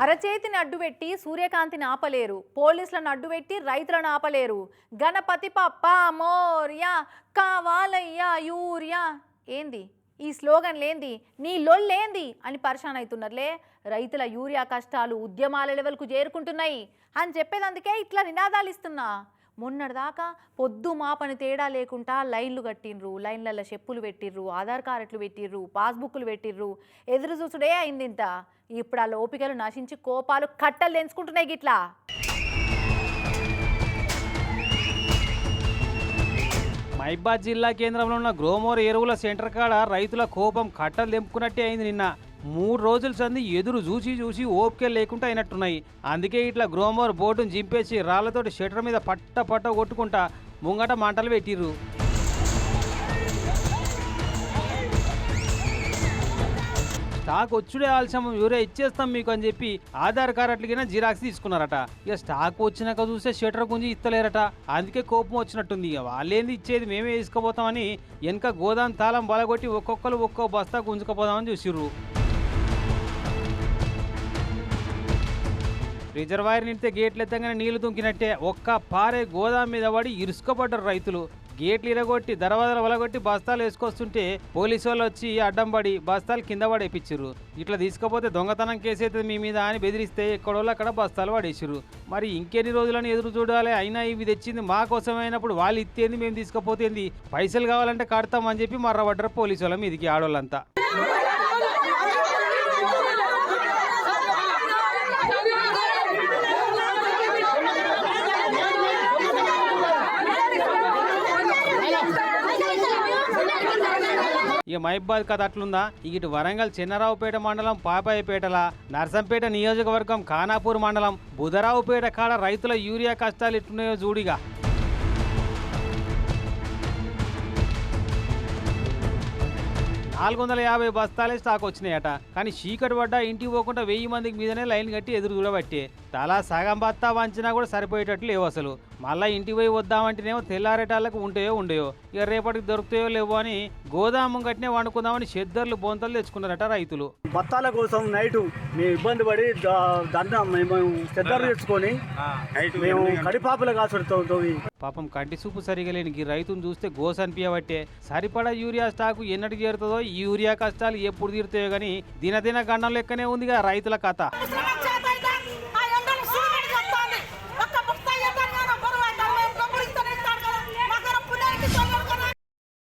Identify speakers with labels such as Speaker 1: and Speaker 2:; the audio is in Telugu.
Speaker 1: అరచేతిని అడ్డుపెట్టి సూర్యకాంతిని ఆపలేరు, పోలీసులను అడ్డుపెట్టి రైతులను ఆపలేరు. గణపతి పప్ప మోర్యా, కావాలయ్యా యూరియా. ఏంది ఈ స్లోగన్ లేంది, నీ లొల్లేంది అని పరిశాన్ అవుతున్నారులే. రైతుల యూరియా కష్టాలు ఉద్యమాల లెవెల్కు చేరుకుంటున్నాయి అని చెప్పేదందుకే ఇట్లా నినాదాలు ఇస్తున్నా. మొన్నటిదాకా పొద్దు మాపని తేడా లేకుండా లైన్లు కట్టిండ్రు, లైన్లలో చెప్పులు పెట్టిర్రు, ఆధార్ కార్డులు పెట్టిర్రు, పాస్బుక్లు పెట్టిర్రు. ఎదురు చూసుడే అయింది ఇంత. ఇప్పుడు ఆ ఓపికలు నశించి కోపాలు కట్టలు తెంచుకుంటున్నాయి గిట్లా.
Speaker 2: మహిబాద్ జిల్లా కేంద్రంలో ఉన్న గ్రోమోర్ ఎరువుల సెంటర్ కాడ రైతుల కోపం కట్టలు తెంపుకున్నట్టే అయింది. నిన్న 3 రోజుల సంది ఎదురు చూసి ఓపిక లేకుండా అయినట్టున్నాయి. అందుకే ఇట్లా గ్రోమోర్ బోర్డును జింపేసి రాళ్లతోటి షట్టర్ మీద పట్ట కొట్టుకుంటా ముంగట మంటలు పెట్టిర్రు. స్టాక్ వచ్చుడే ఆలస్యం, ఎవరే ఇచ్చేస్తాం మీకు అని చెప్పి ఆధార్ కార్డులకైనా జిరాక్స్ తీసుకున్నారట. ఇక స్టాక్ వచ్చినాక చూస్తే షట్టర్ గుంజి ఇస్తలేరట. అందుకే కోపం వచ్చినట్టుంది. ఇక వాళ్ళేంది ఇచ్చేది మేమే తీసుకుపోతామని వెనక గోదాం తాళం బలగొట్టి ఒక్కొక్కరు ఒక్కో బస్తా గుంజుకుపోదామని చూసిర్రు. రిజర్వాయర్ నిండితే గేట్లు ఎత్తగానే నీళ్లు దుంకినట్టే ఒక్క పారే గోదాం మీద పడి ఇరుసుకుపడ్డారు రైతులు. గేట్లు ఇరగొట్టి దర్వాజాలు వలగొట్టి బస్తాలు వేసుకొస్తుంటే పోలీసు వాళ్ళు వచ్చి అడ్డం పడి బస్తాలు కింద పడేపించారు. ఇట్లా తీసుకపోతే దొంగతనం కేసు అవుతుంది మీ మీద అని బెదిరిస్తే ఎక్కడోళ్ళు అక్కడ బస్తాలు పడేసారు. మరి ఇంకెన్ని రోజులని ఎదురు చూడాలి? అయినా ఇవి తెచ్చింది మా కోసమైనప్పుడు వాళ్ళు ఇచ్చేది మేము తీసుకపోతేంది, పైసలు కావాలంటే కడతామని చెప్పి మర్రబడ్డారు పోలీసు వాళ్ళ మీదికి ఆడోళ్ళంతా. ఇక మహిబాద్ కథ అట్లుందా? ఇటు వరంగల్ చిన్నరావుపేట మండలం పాపాయపేటల, నర్సంపేట నియోజకవర్గం ఖానాపూర్ మండలం బుధరావుపేట కాడ రైతుల యూరియా కష్టాలు ఎట్లున్నాయో చూడిగా. 450 బస్తాలే స్టాక్ వచ్చినాయట. కానీ చీకటి పడ్డా ఇంటికి పోకుండా 1000 మందికి మీదనే లైన్ కట్టి ఎదురు చూడబట్టే తలా సగం బత్తా వంచినా కూడా సరిపోయేటట్లు లేవు అసలు. మళ్ళీ ఇంటికి పోయి వద్దామంటేనేమో తెల్లారేటాళ్ళకు ఉండయో ఇక రేపటికి దొరుకుతాయో లేవో అని గోదాము గట్టినే వండుకుందామని చెద్దర్లు బొంతలు తెచ్చుకున్నారట రైతులు.
Speaker 3: బత్తాల కోసం నైటు మేము ఇబ్బంది పడి మేము చెద్దర్లు తెచ్చుకొని మేము కడిపాపుల కాసుడుతో
Speaker 2: పాపం కంటి చూపు సరిగా లేని ఈ రైతును చూస్తే గోస అనిపించబట్టే. సరిపడా యూరియా స్టాకు ఎన్నటికి చేరుతుందో, ఈ యూరియా కష్టాలు ఎప్పుడు తీరుతాయో కానీ దినదిన గండం లెక్కనే ఉందిగా రైతుల కథ.